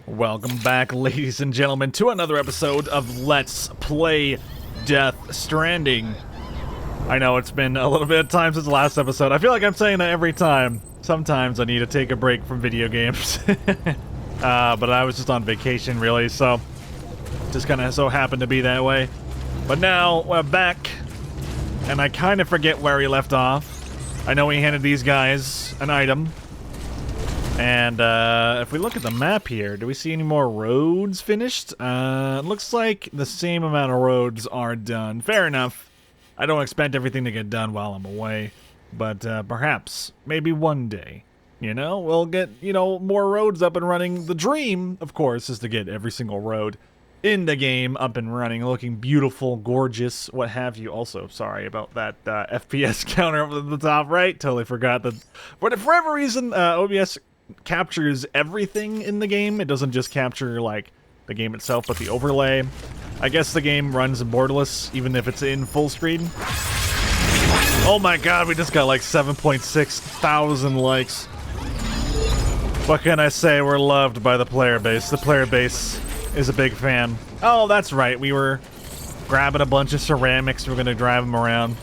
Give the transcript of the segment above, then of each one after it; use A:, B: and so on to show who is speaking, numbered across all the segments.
A: Welcome back, ladies and gentlemen, to another episode of Let's Play Death Stranding. I know it's been a little bit of time since the last episode. I feel like I'm saying that every time. Sometimes I need to take a break from video games. But I was just on vacation, really, so just kind of so happened to be that way. But now we're back, and I kind of forget where we left off. I know we handed these guys an item. And if we look at the map here, do we see any more roads finished? It looks like the same amount of roads are done. Fair enough. I don't expect everything to get done while I'm away. But perhaps, maybe one day, you know, we'll get, you know, more roads up and running. The dream, of course, is to get every single road in the game up and running, looking beautiful, gorgeous, what have you. Also, sorry about that FPS counter up at the top right. Totally forgot that. But for whatever reason, OBS captures everything in the game. It doesn't just capture like the game itself, but the overlay. I guess the game runs borderless even if it's in full screen. Oh my god, we just got like 7.6 thousand likes. What can I say? We're loved by the player base. The player base is a big fan. Oh, that's right. We were grabbing a bunch of ceramics. We're gonna drive them around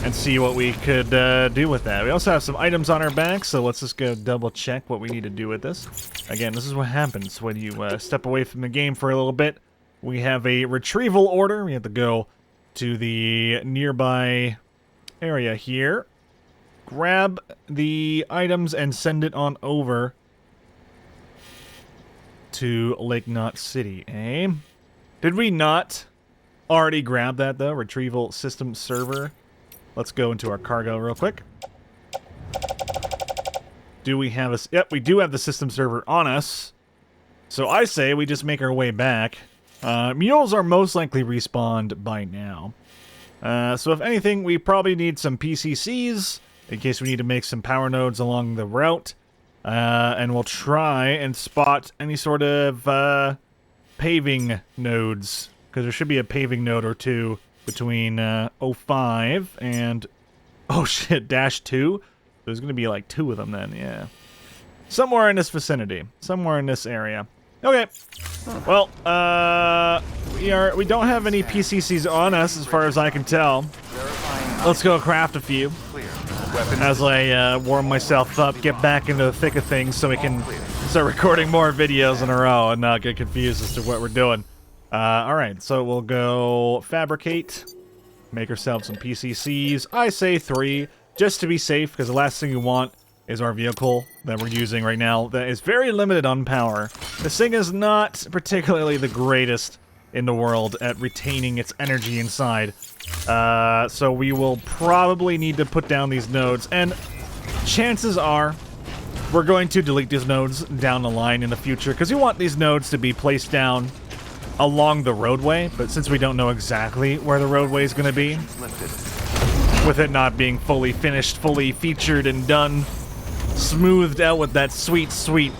A: and see what we could do with that. We also have some items on our back, so let's just go double check what we need to do with this. Again, this is what happens when you step away from the game for a little bit. We have a retrieval order. We have to go to the nearby area here, grab the items, and send it on over to Lake Knot City, eh? Did we not already grab that, though? Retrieval system server. Let's go into our cargo real quick. Do we have a... Yep, we do have the system server on us. So I say we just make our way back. Mules are most likely respawned by now. So if anything, we probably need some PCCs in case we need to make some power nodes along the route. And we'll try and spot any sort of paving nodes, because there should be a paving node or two between 05 and, oh shit, -2. There's going to be like 2 of them then, yeah. Somewhere in this vicinity. Somewhere in this area. Okay. Well, we don't have any PCCs on us as far as I can tell. Let's go craft a few as I warm myself up, get back into the thick of things so we can start recording more videos in a row and not get confused as to what we're doing. Alright, so we'll go fabricate, make ourselves some PCCs. I say 3, just to be safe, because the last thing you want is our vehicle that we're using right now that is very limited on power. This thing is not particularly the greatest in the world at retaining its energy inside. So we will probably need to put down these nodes, and chances are we're going to delete these nodes down the line in the future, because we want these nodes to be placed down along the roadway, but since we don't know exactly where the roadway is going to be, with it not being fully finished, fully featured and done, smoothed out with that sweet, sweet,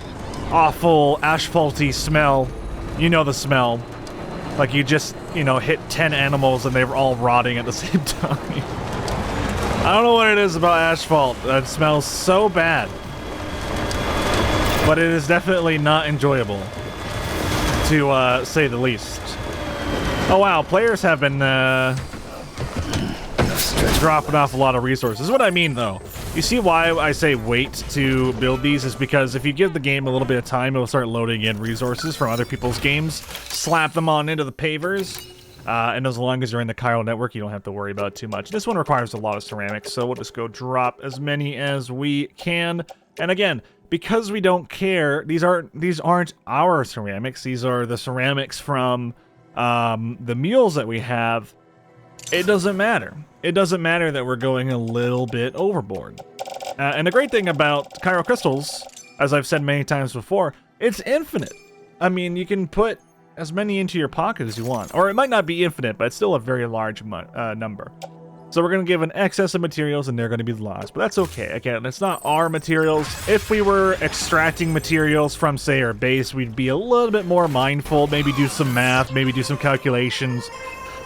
A: awful, asphalty smell. You know the smell. Like you just, you know, hit 10 animals and they were all rotting at the same time. I don't know what it is about asphalt. That smells so bad. But it is definitely not enjoyable, to say the least. Oh wow, players have been dropping off a lot of resources. This is what I mean, though. You see why I say wait to build these is because if you give the game a little bit of time, it will start loading in resources from other people's games, slap them on into the pavers, and as long as you're in the chiral network, you don't have to worry about it too much. This one requires a lot of ceramics, so we'll just go drop as many as we can. And again, because we don't care, these aren't our ceramics. These are the ceramics from the mules that we have. It doesn't matter. It doesn't matter that we're going a little bit overboard. And the great thing about chiral crystals, as I've said many times before, it's infinite. I mean, you can put as many into your pocket as you want. Or it might not be infinite, but it's still a very large number. So we're going to give an excess of materials, and they're going to be lost. But that's okay. Again, it's not our materials. If we were extracting materials from, say, our base, we'd be a little bit more mindful. Maybe do some math, maybe do some calculations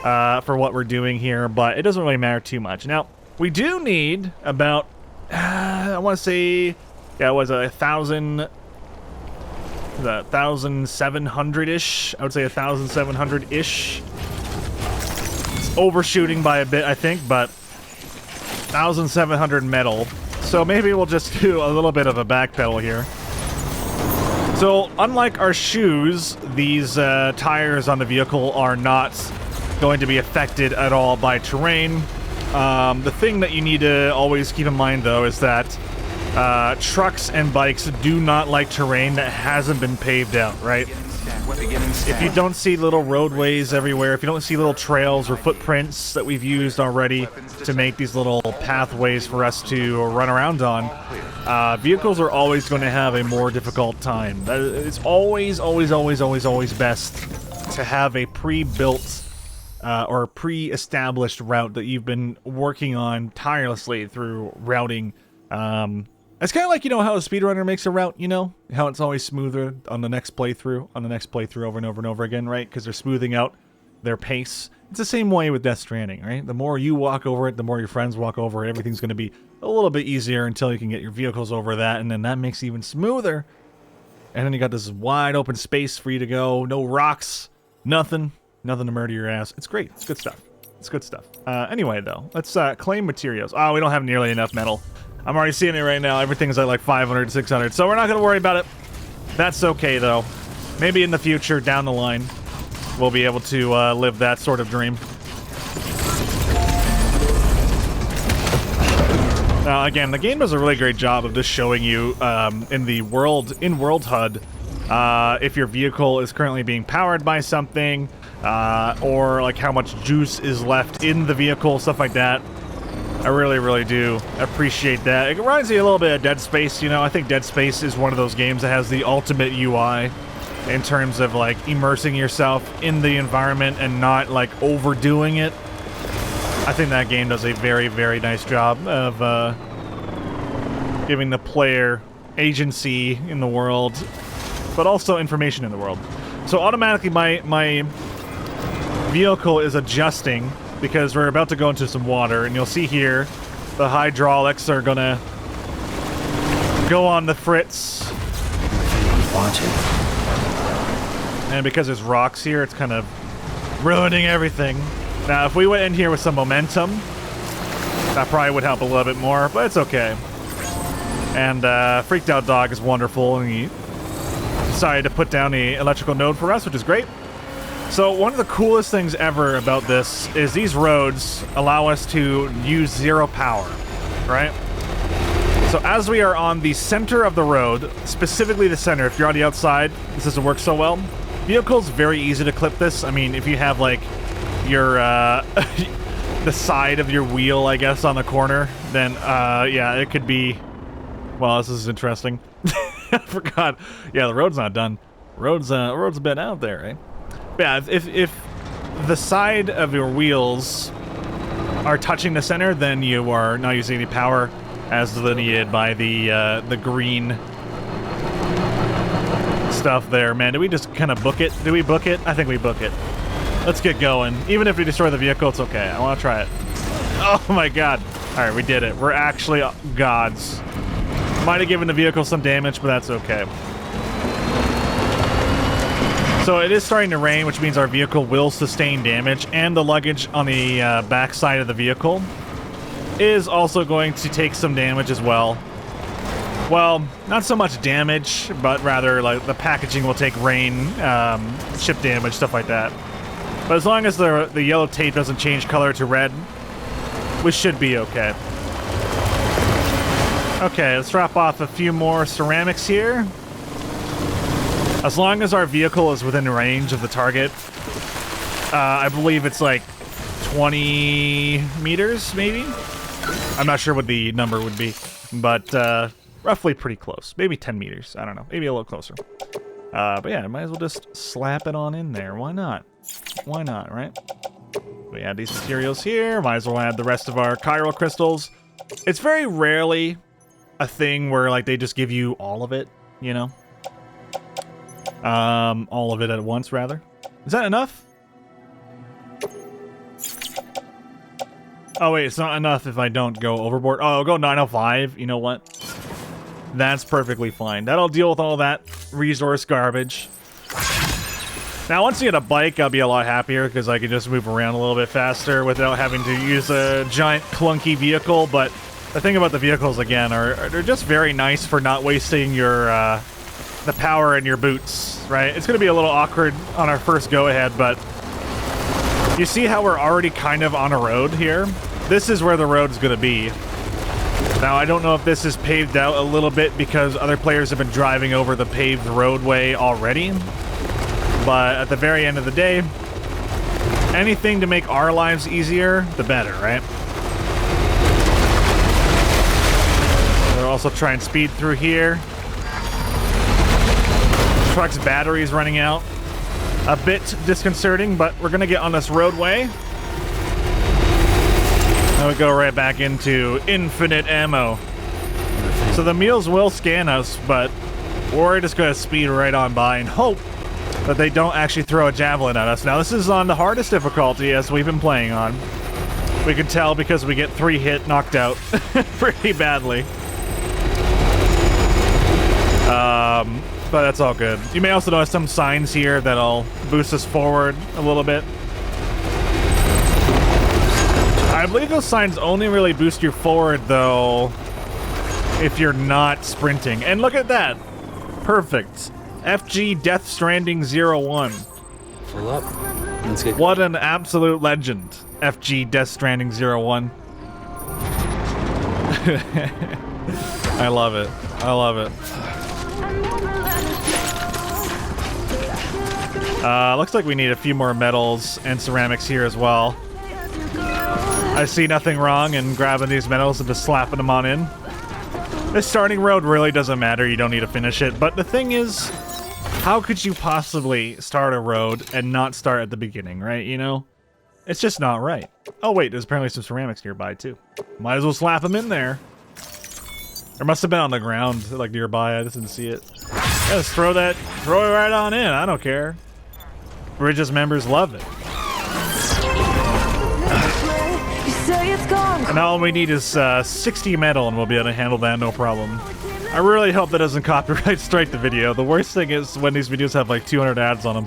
A: for what we're doing here. But it doesn't really matter too much. Now, we do need about, I want to say, yeah, it was 1,000 The 1,700-ish. I would say 1,700-ish. It's overshooting by a bit, I think, but 1,700 metal. So maybe we'll just do a little bit of a backpedal here. So unlike our shoes, these tires on the vehicle are not going to be affected at all by terrain. The thing that you need to always keep in mind, though, is that trucks and bikes do not like terrain that hasn't been paved out, right? If you don't see little roadways everywhere, if you don't see little trails or footprints that we've used already to make these little pathways for us to run around on, vehicles are always going to have a more difficult time. It's always best to have a pre-built or pre-established route that you've been working on tirelessly through routing. It's kind of like, you know, how a speedrunner makes a route, you know? How it's always smoother on the next playthrough, over and over again, right? Because they're smoothing out their pace. It's the same way with Death Stranding, right? The more you walk over it, the more your friends walk over it, everything's going to be a little bit easier until you can get your vehicles over that, and then that makes it even smoother. And then you got this wide open space for you to go, no rocks, nothing to murder your ass. It's great. It's good stuff. It's good stuff. Anyway, though, let's claim materials. Oh, we don't have nearly enough metal. I'm already seeing it right now. Everything's at like 500, 600. So we're not going to worry about it. That's okay, though. Maybe in the future, down the line, we'll be able to live that sort of dream. Again, the game does a really great job of just showing you in World HUD if your vehicle is currently being powered by something, or like how much juice is left in the vehicle, stuff like that. I really do appreciate that. It reminds me a little bit of Dead Space, you know? I think Dead Space is one of those games that has the ultimate UI in terms of, like, immersing yourself in the environment and not, like, overdoing it. I think that game does a very nice job of giving the player agency in the world, but also information in the world. So automatically my vehicle is adjusting because we're about to go into some water, and you'll see here the hydraulics are gonna go on the fritz. And because there's rocks here, it's kind of ruining everything. Now, if we went in here with some momentum, that probably would help a little bit more, but it's okay. And Freaked Out Dog is wonderful, and he decided to put down the electrical node for us, which is great. So one of the coolest things ever about this is these roads allow us to use zero power, right? So as we are on the center of the road, specifically the center, if you're on the outside, this doesn't work so well. Vehicle's very easy to clip this. I mean, if you have like your the side of your wheel, I guess, on the corner, then yeah, it could be. Well, this is interesting. I forgot. Yeah, the road's not done. Road's a bit out there, right? Yeah, if the side of your wheels are touching the center, then you are not using any power, as delineated by the green stuff there. Man, did we just kind of book it? Did we book it? I think we book it. Let's get going. Even if we destroy the vehicle, it's okay. I want to try it. Oh my god. Alright, we did it. We're actually gods. Might have given the vehicle some damage, but that's okay. So it is starting to rain, which means our vehicle will sustain damage, and the luggage on the back side of the vehicle is also going to take some damage as well. Well, not so much damage, but rather like the packaging will take rain, ship damage, stuff like that. But as long as the yellow tape doesn't change color to red, we should be okay. Okay, let's drop off a few more ceramics here. As long as our vehicle is within range of the target, I believe it's like 20 meters, maybe? I'm not sure what the number would be, but roughly pretty close. Maybe 10 meters. I don't know. Maybe a little closer. But yeah, might as well just slap it on in there. Why not? Why not, right? We add these materials here. Might as well add the rest of our chiral crystals. It's very rarely a thing where like they just give you all of it, you know? All of it at once, rather. Is that enough? Oh, wait, it's not enough if I don't go overboard. Oh, I'll go 905. You know what? That's perfectly fine. That'll deal with all that. resource garbage. Now, once you get a bike, I'll be a lot happier because I can just move around a little bit faster without having to use a giant clunky vehicle. But the thing about the vehicles, again, are they're just very nice for not wasting your the power in your boots, right? It's going to be a little awkward on our first go-ahead, but you see how we're already kind of on a road here? This is where the road's going to be. Now, I don't know if this is paved out a little bit because other players have been driving over the paved roadway already. But at the very end of the day, anything to make our lives easier, the better, right? We'll also try and speed through here. Truck's battery's running out. A bit disconcerting, but we're gonna get on this roadway. And we go right back into infinite ammo. So the mules will scan us, but we're just gonna speed right on by and hope that they don't actually throw a javelin at us. Now, this is on the hardest difficulty as we've been playing on. We can tell because we get 3 hit knocked out pretty badly. But that's all good. You may also notice some signs here that'll boost us forward a little bit. I believe those signs only really boost you forward, though, if you're not sprinting. And look at that. Perfect. FG Death Stranding 01.
B: Full up. Let's get.
A: What an absolute legend. FG Death Stranding 01. I love it. I love it. Looks like we need a few more metals and ceramics here as well. I see nothing wrong in grabbing these metals and just slapping them on in. This starting road really doesn't matter. You don't need to finish it. But the thing is, how could you possibly start a road and not start at the beginning, right? You know? It's just not right. Oh, wait, there's apparently some ceramics nearby, too. Might as well slap them in there. There must have been on the ground, like, nearby. I just didn't see it. Yeah, just throw it right on in. I don't care. Bridges members love it.
C: You say it's gone.
A: And all we need is 60 metal, and we'll be able to handle that no problem. I really hope that doesn't copyright strike the video. The worst thing is when these videos have like 200 ads on them.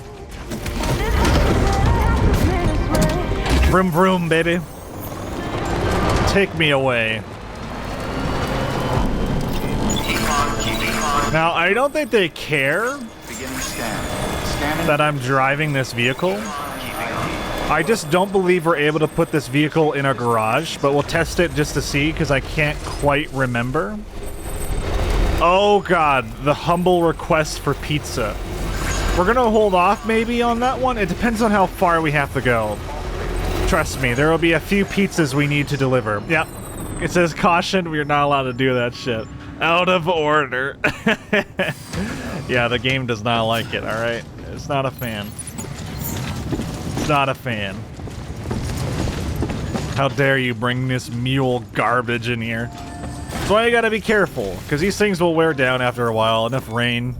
A: Vroom vroom, baby. Take me away. Now, I don't think they care that I'm driving this vehicle. I just don't believe we're able to put this vehicle in a garage, but we'll test it just to see because I can't quite remember. Oh god, the humble request for pizza. We're gonna hold off maybe on that one. It depends on how far we have to go. Trust me, there will be a few pizzas we need to deliver. Yep. It says caution, we're not allowed to do that shit. Out of order. Yeah, the game does not like it, alright? It's not a fan. It's not a fan. How dare you bring this mule garbage in here? That's why you gotta be careful, because these things will wear down after a while. Enough rain,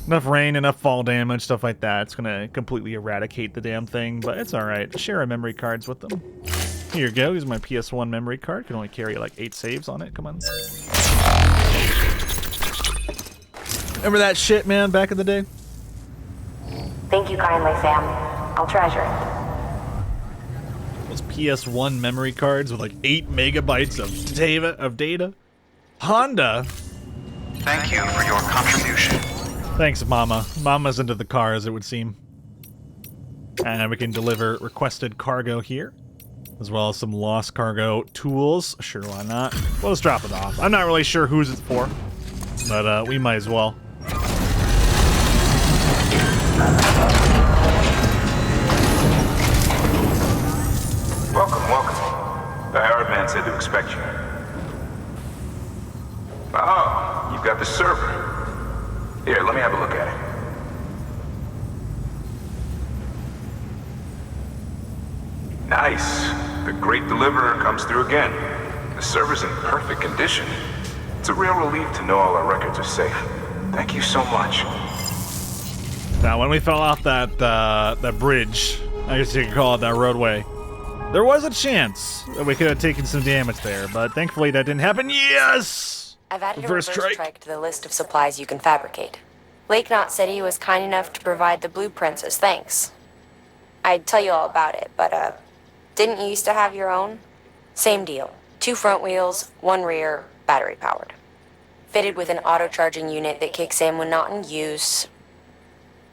A: enough fall damage, stuff like that. It's gonna completely eradicate the damn thing, but it's alright. Share our memory cards with them. Here you go, here's my PS1 memory card. Can only carry like 8 saves on it, come on. Remember that shit, man, back in the day?
C: Thank you kindly, Sam. I'll treasure it.
A: Those PS1 memory cards with like 8 megabytes of data. Honda.
D: Thank you for your contribution.
A: Thanks, Mama. Mama's into the cars, it would seem. And we can deliver requested cargo here, as well as some lost cargo tools. Sure, why not? We'll just drop it off. I'm not really sure whose it's for, but we might as well.
D: Welcome, welcome. The Howard man said to expect you. Oh, you've got the server. Here, let me have a look at it. Nice. The great deliverer comes through again. The server's in perfect condition. It's a real relief to know all our records are safe. Thank you so much.
A: Now, when we fell off that bridge, I guess you could call it that roadway, there was a chance that we could have taken some damage there, but thankfully that didn't happen. Yes!
C: I've added a
A: Reverse
C: reverse
A: trike.
C: trike to the list of supplies you can fabricate. Lake Knot said he was kind enough to provide the blueprints as thanks. I'd tell you all about it, but, didn't you used to have your own? Same deal. 2 front wheels, 1 rear, battery powered. Fitted with an auto-charging unit that kicks in when not in use.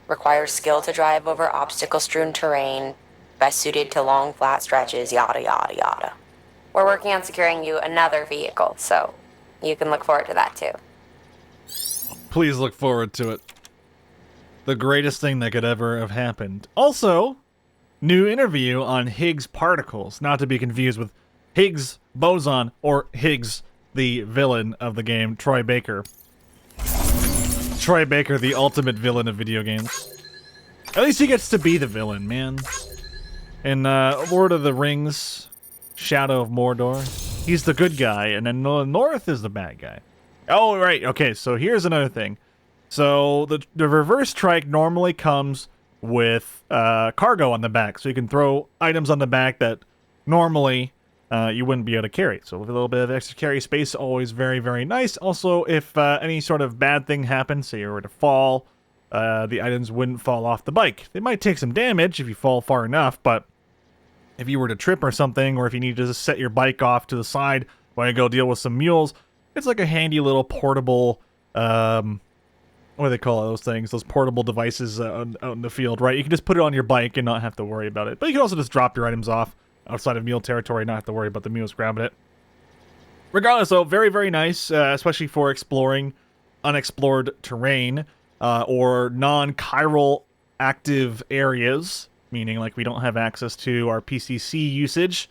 C: Requires skill to drive over obstacle-strewn terrain. Best suited to long, flat stretches, yada yada yada. We're working on securing you another vehicle, so you can look forward to that too.
A: Please look forward to it. The greatest thing that could ever have happened. Also, new interview on Higgs particles, not to be confused with Higgs boson or Higgs, the villain of the game, Troy Baker. Troy Baker, the ultimate villain of video games. At least he gets to be the villain, man. In Lord of the Rings, Shadow of Mordor, he's the good guy, and then North is the bad guy. Oh, right, okay, so here's another thing. So the reverse trike normally comes with cargo on the back, so you can throw items on the back that normally you wouldn't be able to carry. So with a little bit of extra carry space, always very, very nice. Also, if any sort of bad thing happens, say you were to fall, the items wouldn't fall off the bike. They might take some damage if you fall far enough, but if you were to trip or something, or if you need to just set your bike off to the side while you go deal with some mules, it's like a handy little portable, what do they call those things? Those portable devices out in the field, right? You can just put it on your bike and not have to worry about it. But you can also just drop your items off outside of mule territory, not have to worry about the mules grabbing it. Regardless, though, very, very nice, especially for exploring unexplored terrain or non-chiral active areas, meaning like we don't have access to our PCC usage.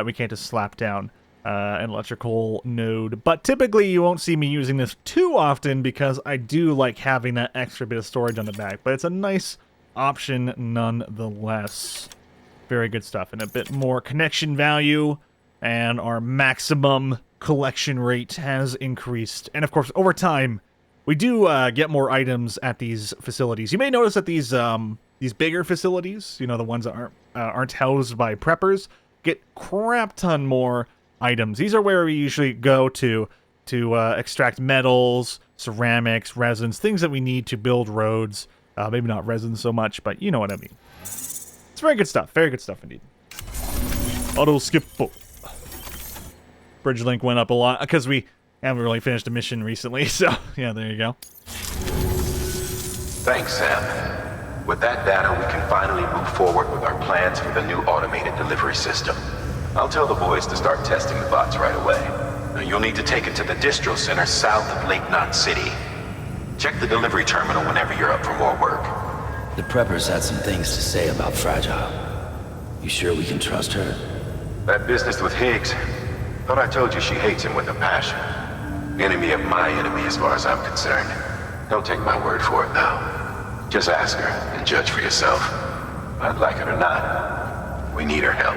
A: We can't just slap down an electrical node. But typically you won't see me using this too often because I do like having that extra bit of storage on the back. But it's a nice option nonetheless. Very good stuff. And a bit more connection value. And our maximum collection rate has increased. And of course, over time, we do get more items at these facilities. You may notice that these bigger facilities, you know, the ones that aren't housed by preppers, get crap ton more items. These are where we usually go to extract metals, ceramics, resins, things that we need to build roads. Maybe not resins so much, but you know what I mean. It's very good stuff. Very good stuff indeed. Auto skip. Bridge link went up a lot because we haven't really finished a mission recently. So yeah, there you go.
D: Thanks, Sam. With that data, we can finally move forward with our plans for the new automated delivery system. I'll tell the boys to start testing the bots right away. Now, you'll need to take it to the distro center south of Lake Knot City. Check the delivery terminal whenever you're up for more work.
B: The preppers had some things to say about Fragile. You sure we can trust her?
D: That business with Higgs, thought I told you she hates him with a passion. Enemy of my enemy as far as I'm concerned. Don't take my word for it, though. Just ask her and judge for yourself. I'd like it or not, we need her help.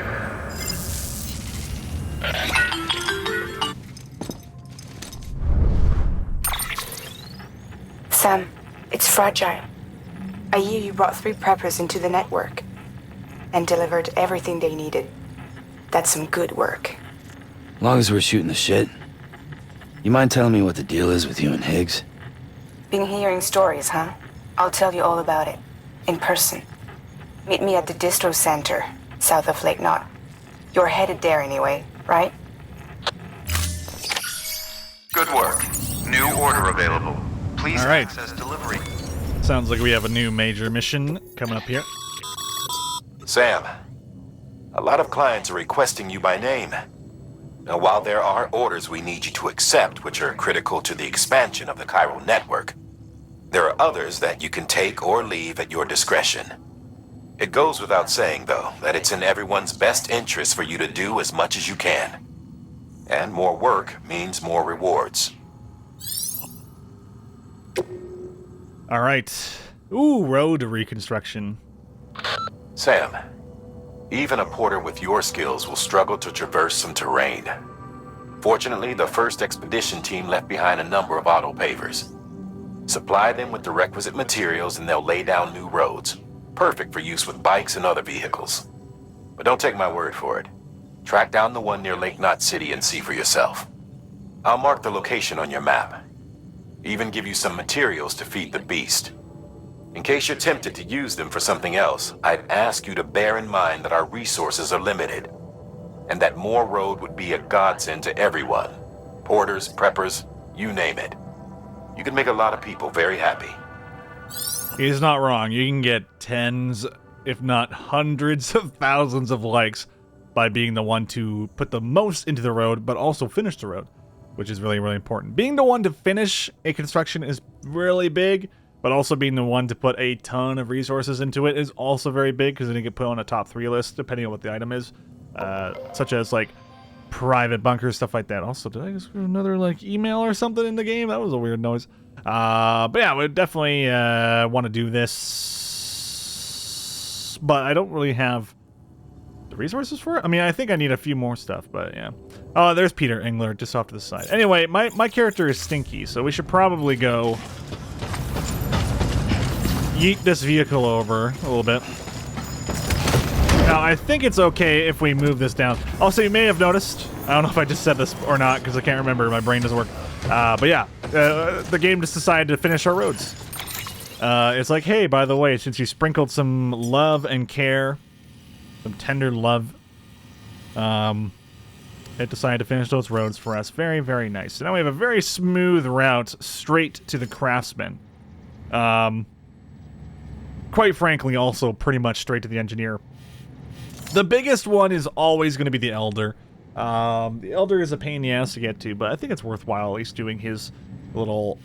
E: Sam, it's Fragile. I hear you brought 3 preppers into the network and delivered everything they needed. That's some good work.
B: As long as we're shooting the shit. You mind telling me what the deal is with you and Higgs?
E: Been hearing stories, huh? I'll tell you all about it. In person. Meet me at the distro center, south of Lake Knot. You're headed there anyway, right?
F: Good work. New order available. Please
A: All right.
F: access delivery.
A: Sounds like we have a new major mission coming up here.
G: Sam, a lot of clients are requesting you by name. Now, while there are orders we need you to accept, which are critical to the expansion of the chiral network, there are others that you can take or leave at your discretion. It goes without saying, though, that it's in everyone's best interest for you to do as much as you can. And more work means more rewards.
A: All right. Ooh, road reconstruction.
G: Sam, even a porter with your skills will struggle to traverse some terrain. Fortunately, the first expedition team left behind a number of auto pavers. Supply them with the requisite materials and they'll lay down new roads, perfect for use with bikes and other vehicles. But don't take my word for it. Track down the one near Lake Knot City and see for yourself. I'll mark the location on your map. Even give you some materials to feed the beast. In case you're tempted to use them for something else, I'd ask you to bear in mind that our resources are limited, and that more road would be a godsend to everyone. Porters, preppers, you name it. You can make a lot of people very happy.
A: He's not wrong. You can get tens, if not hundreds of thousands of likes by being the one to put the most into the road, but also finish the road, which is really, really important. Being the one to finish a construction is really big, but also being the one to put a ton of resources into it is also very big, because then you get put on a top 3 list, depending on what the item is, such as, like, private bunkers, stuff like that. Also, did I just get another, like, email or something in the game? That was a weird noise. But yeah, we definitely want to do this, but I don't really have the resources for it. I mean, I think I need a few more stuff, but yeah. Oh, there's Peter Engler just off to the side. Anyway, my character is Stinky, so we should probably go yeet this vehicle over a little bit. Now, I think it's okay if we move this down. Also, you may have noticed, I don't know if I just said this or not, because I can't remember, my brain doesn't work. But yeah, the game just decided to finish our roads. It's like, hey, by the way, since you sprinkled some love and care, some tender love, it decided to finish those roads for us. Very, very nice. So now we have a very smooth route straight to the craftsman. Quite frankly, also pretty much straight to the engineer. The biggest one is always going to be the Elder. The Elder is a pain in the ass to get to, but I think it's worthwhile at least doing his little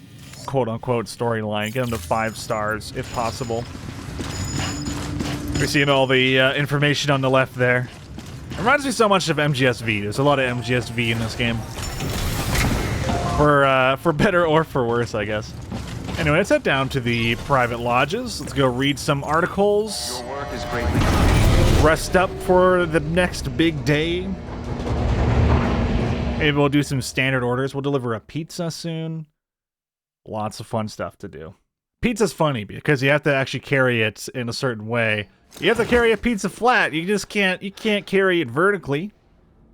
A: quote-unquote storyline. Get him to 5 stars, if possible. We're seeing all the information on the left there. It reminds me so much of MGSV. There's a lot of MGSV in this game. For better or for worse, I guess. Anyway, let's head down to the private lodges. Let's go read some articles.
F: Your work is greatly.
A: Rest up for the next big day. Maybe we'll do some standard orders. We'll deliver a pizza soon. Lots of fun stuff to do. Pizza's funny because you have to actually carry it in a certain way. You have to carry a pizza flat. You can't carry it vertically.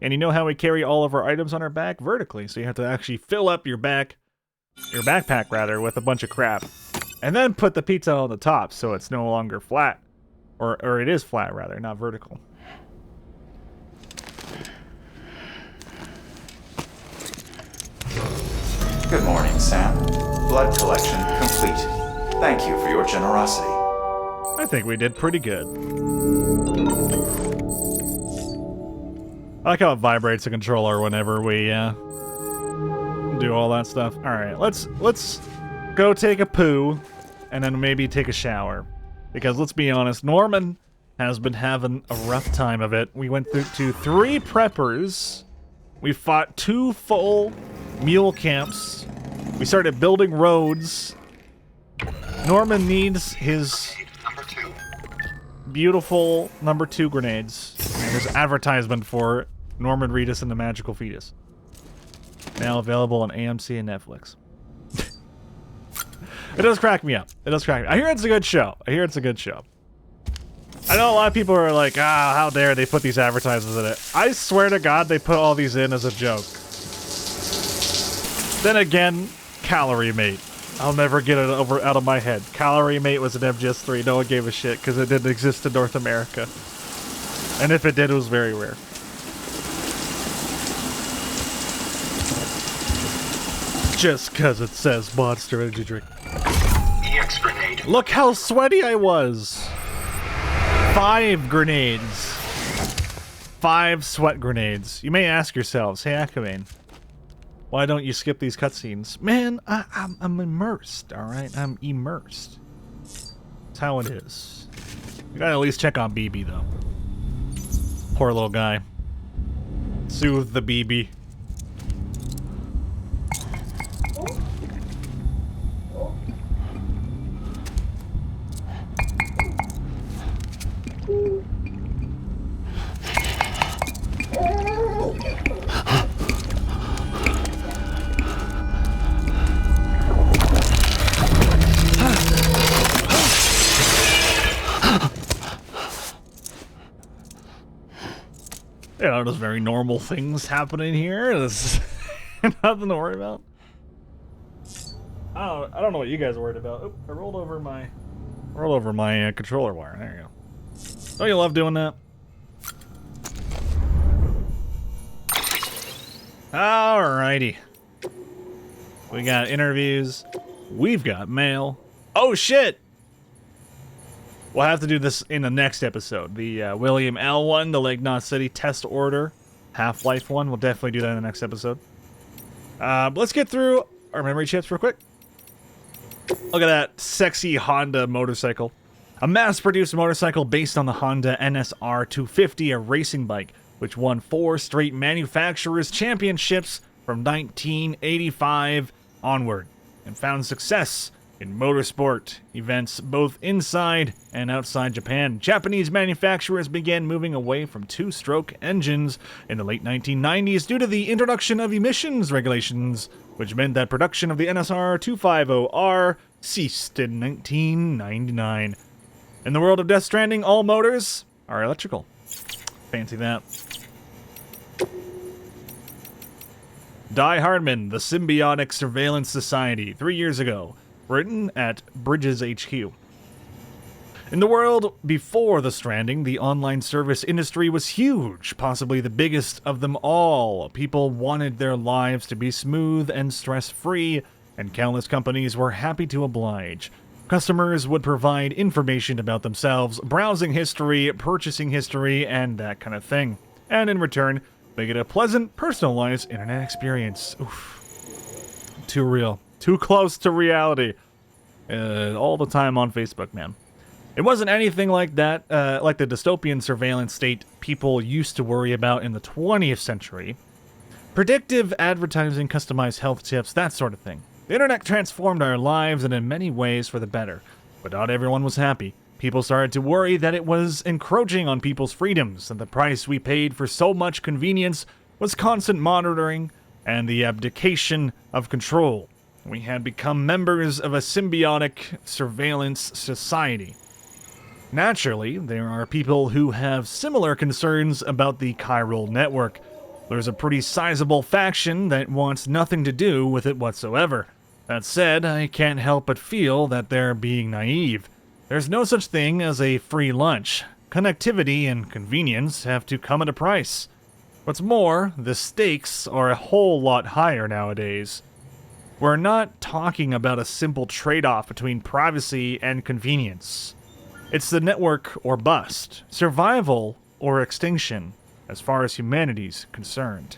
A: And you know how we carry all of our items on our back? Vertically. So you have to actually fill up your backpack rather, with a bunch of crap. And then put the pizza on the top so it's no longer flat. Or it is flat rather, not vertical.
H: Good morning, Sam. Blood collection complete. Thank you for your generosity.
A: I think we did pretty good. I like how it vibrates the controller whenever we do all that stuff. All right, let's go take a poo, and then maybe take a shower. Because let's be honest, Norman has been having a rough time of it. We went through to 3 preppers. We fought 2 full mule camps. We started building roads. Norman needs his beautiful number 2 grenades. And there's advertisement for Norman Reedus and the Magical Fetus. Now available on AMC and Netflix. It does crack me up. It does crack me up. I hear it's a good show. I know a lot of people are like, how dare they put these advertisements in it. I swear to God they put all these in as a joke. Then again, Calorie Mate. I'll never get it out of my head. Calorie Mate was an MGS3. No one gave a shit because it didn't exist in North America. And if it did, it was very rare. Just because it says Monster Energy Drink.
F: EX grenade.
A: Look how sweaty I was. 5 grenades. 5 sweat grenades. You may ask yourselves, hey Aquaman, why don't you skip these cutscenes? Man, I'm immersed, alright? I'm immersed. That's how it is. You gotta at least check on BB, though. Poor little guy. Soothe the BB. You know, there's very normal things happening here. Nothing to worry about. I don't know what you guys are worried about. Oop, I rolled over my controller wire. There you go. Don't you love doing that? Alrighty. We got interviews. We've got mail. Oh shit! We'll have to do this in the next episode. The William L. one, the Lake Knot City test order, Half-Life one. We'll definitely do that in the next episode. But let's get through our memory chips real quick. Look at that sexy Honda motorcycle. A mass-produced motorcycle based on the Honda NSR 250, a racing bike, which won 4 straight manufacturers' championships from 1985 onward, and found success in motorsport events both inside and outside Japan. Japanese manufacturers began moving away from 2-stroke engines in the late 1990s due to the introduction of emissions regulations, which meant that production of the NSR 250R ceased in 1999. In the world of Death Stranding, all motors are electrical. Fancy that. Die Hardman, the Symbiotic Surveillance Society, 3 years ago. Written at Bridges HQ. In the world before the Stranding, the online service industry was huge, possibly the biggest of them all. People wanted their lives to be smooth and stress-free, and countless companies were happy to oblige. Customers would provide information about themselves, browsing history, purchasing history, and that kind of thing. And in return, they get a pleasant, personalized internet experience. Oof. Too real. Too close to reality. All the time on Facebook, man. It wasn't anything like that, like the dystopian surveillance state people used to worry about in the 20th century. Predictive advertising, customized health tips, that sort of thing. The internet transformed our lives and in many ways for the better. But not everyone was happy. People started to worry that it was encroaching on people's freedoms, and the price we paid for so much convenience was constant monitoring and the abdication of control. We had become members of a symbiotic surveillance society. Naturally, there are people who have similar concerns about the chiral network. There's a pretty sizable faction that wants nothing to do with it whatsoever. That said, I can't help but feel that they're being naive. There's no such thing as a free lunch. Connectivity and convenience have to come at a price. What's more, the stakes are a whole lot higher nowadays. We're not talking about a simple trade-off between privacy and convenience. It's the network or bust, survival or extinction, as far as humanity's concerned.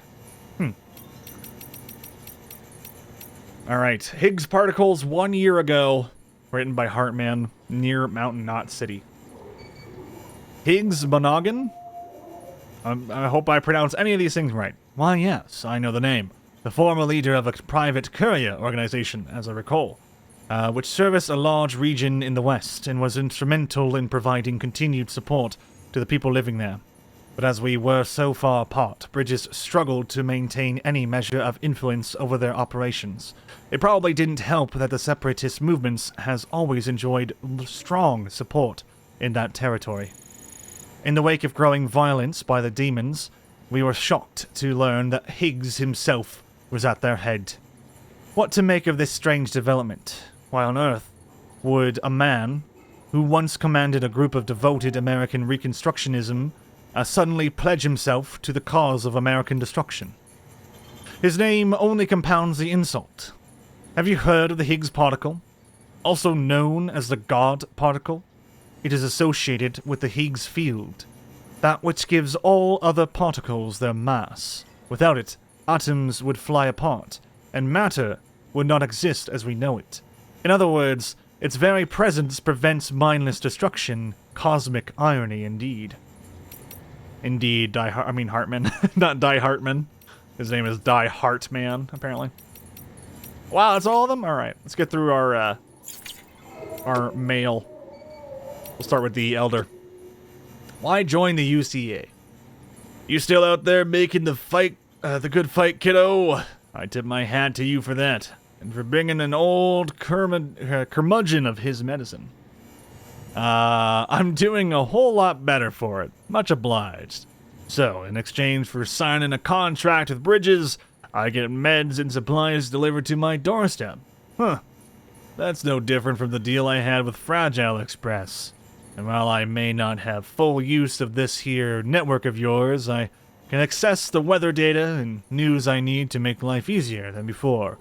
A: Alright, Higgs particles 1 year ago, written by Hartman, near Mountain Knot City. Higgs boson? I hope I pronounce any of these things right. Why, yes, I know the name. The former leader of a private courier organization, as I recall, which serviced a large region in the West and was instrumental in providing continued support to the people living there. But as we were so far apart, Bridges struggled to maintain any measure of influence over their operations. It probably didn't help that the separatist movements has always enjoyed strong support in that territory. In the wake of growing violence by the demons, we were shocked to learn that Higgs himself was at their head. What to make of this strange development? Why on earth would a man who once commanded a group of devoted American Reconstructionism suddenly pledge himself to the cause of American destruction? His name only compounds the insult. Have you heard of the Higgs particle? Also known as the God particle? It is associated with the Higgs field, that which gives all other particles their mass. Without it, atoms would fly apart, and matter would not exist as we know it. In other words, its very presence prevents mindless destruction. Cosmic irony indeed. Indeed, Hartman. Not Die Hartman. His name is Die Hartman, apparently. Wow, that's all of them? Alright, let's get through our mail. We'll start with the Elder. Why join the UCA? You still out there making the good fight, kiddo? I tip my hat to you for that, and for bringing an old curmudgeon of his medicine. I'm doing a whole lot better for it. Much obliged. So, in exchange for signing a contract with Bridges, I get meds and supplies delivered to my doorstep. Huh. That's no different from the deal I had with Fragile Express. And while I may not have full use of this here network of yours, I can access the weather data and news I need to make life easier than before.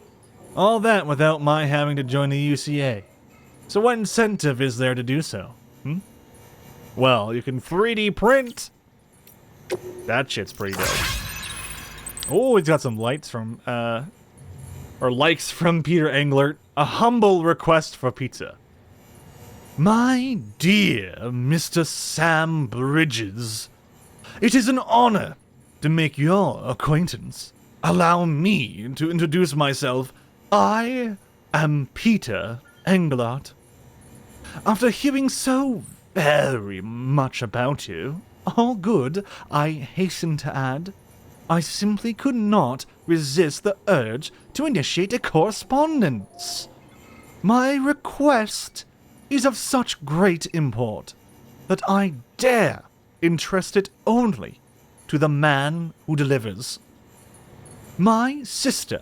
A: All that without my having to join the UCA. So what incentive is there to do so? Well, you can 3D print. That shit's pretty dope. Oh, he's got some lights from, or likes from Peter Englert. A humble request for pizza. My dear Mr. Sam Bridges, it is an honor to make your acquaintance. Allow me to introduce myself. I am Peter Englert. After hearing so very much about you, all good, I hasten to add, I simply could not resist the urge to initiate a correspondence. My request is of such great import that I dare entrust it only to the man who delivers. My sister,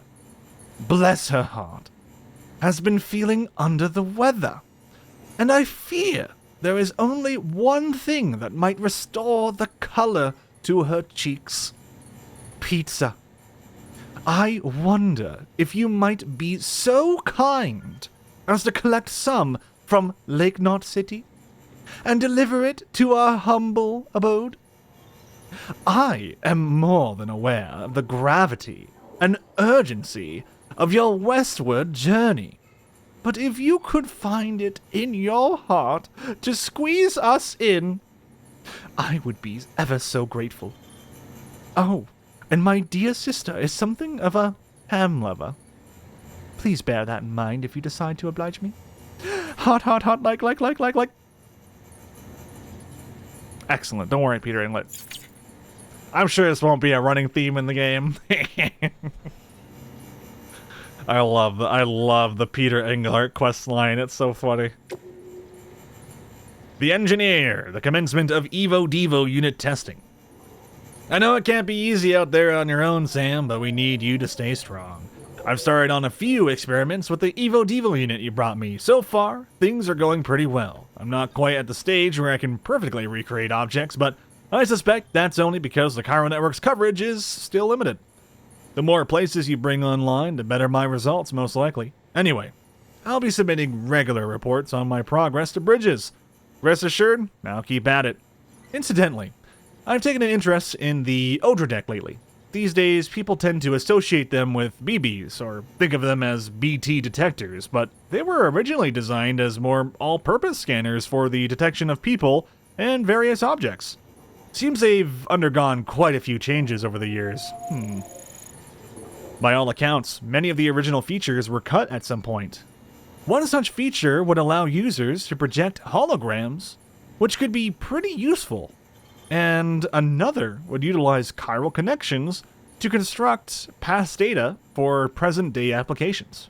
A: bless her heart, has been feeling under the weather, and I fear there is only one thing that might restore the color to her cheeks. Pizza. I wonder if you might be so kind as to collect some from Lake Knot City and deliver it to our humble abode. I am more than aware of the gravity and urgency of your westward journey, but if you could find it in your heart to squeeze us in, I would be ever so grateful. Oh, and my dear sister is something of a ham lover. Please bear that in mind if you decide to oblige me. Hot, hot, hot, like. Excellent. Don't worry, Peter Inlet. I'm sure this won't be a running theme in the game. I love the Peter Englert quest line. It's so funny. The Engineer, the commencement of Evo-Devo unit testing. I know it can't be easy out there on your own, Sam, but we need you to stay strong. I've started on a few experiments with the Evo-Devo unit you brought me. So far, things are going pretty well. I'm not quite at the stage where I can perfectly recreate objects, but I suspect that's only because the Chiral Network's coverage is still limited. The more places you bring online, the better my results, most likely. Anyway, I'll be submitting regular reports on my progress to Bridges. Rest assured, I'll keep at it. Incidentally, I've taken an interest in the Odradek lately. These days, people tend to associate them with BBs, or think of them as BT detectors, but they were originally designed as more all-purpose scanners for the detection of people and various objects. Seems they've undergone quite a few changes over the years. By all accounts, many of the original features were cut at some point. One such feature would allow users to project holograms, which could be pretty useful. And another would utilize chiral connections to construct past data for present-day applications.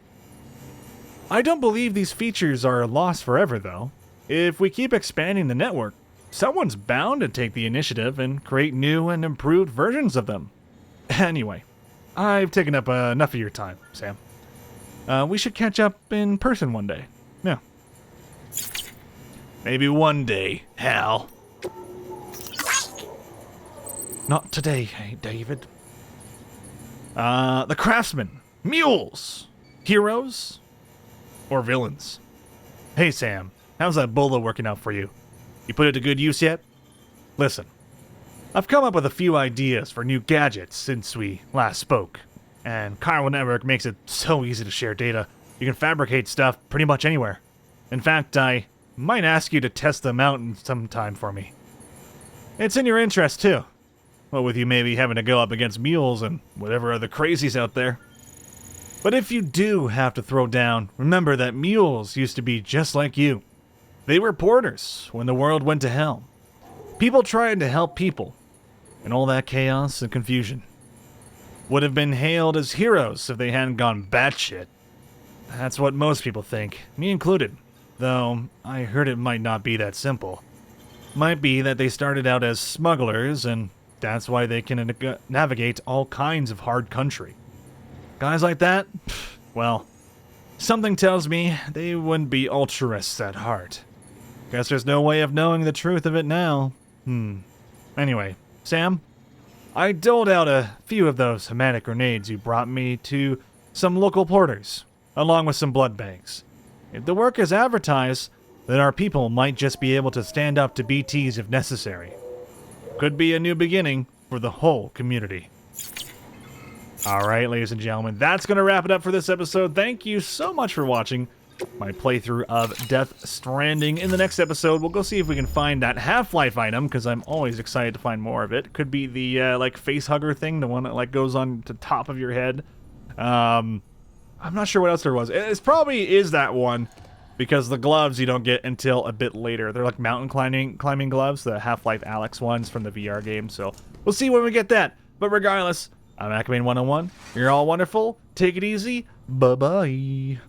A: I don't believe these features are lost forever, though. If we keep expanding the network, someone's bound to take the initiative and create new and improved versions of them. Anyway, I've taken up enough of your time, Sam. We should catch up in person one day. Yeah. Maybe one day, Hal. Not today, hey, David. The Craftsmen. Mules. Heroes. Or villains. Hey, Sam. How's that bolo working out for you? You put it to good use yet? Listen. I've come up with a few ideas for new gadgets since we last spoke. And Chiral Network makes it so easy to share data. You can fabricate stuff pretty much anywhere. In fact, I might ask you to test them out sometime for me. It's in your interest, too. Well, with you maybe having to go up against mules and whatever other crazies out there. But if you do have to throw down, remember that mules used to be just like you. They were porters when the world went to hell. People trying to help people. And all that chaos and confusion. Would have been hailed as heroes if they hadn't gone batshit. That's what most people think, me included. Though, I heard it might not be that simple. Might be that they started out as smugglers, and that's why they can navigate all kinds of hard country. Guys like that, well, something tells me they wouldn't be altruists at heart. Guess there's no way of knowing the truth of it now. Anyway, Sam, I doled out a few of those hematic grenades you brought me to some local porters, along with some blood bags. If the work is advertised, then our people might just be able to stand up to BTs if necessary. Could be a new beginning for the whole community. Alright, ladies and gentlemen, that's going to wrap it up for this episode. Thank you so much for watching my playthrough of Death Stranding. In the next episode, we'll go see if we can find that Half-Life item, because I'm always excited to find more of it. Could be the, like, face hugger thing, the one that, like, goes on the top of your head. I'm not sure what else there was. It probably is that one, because the gloves you don't get until a bit later. They're like mountain climbing gloves, the Half-Life Alyx ones from the VR game, so we'll see when we get that. But regardless, I'm Ackerman101. You're all wonderful. Take it easy. Bye-bye.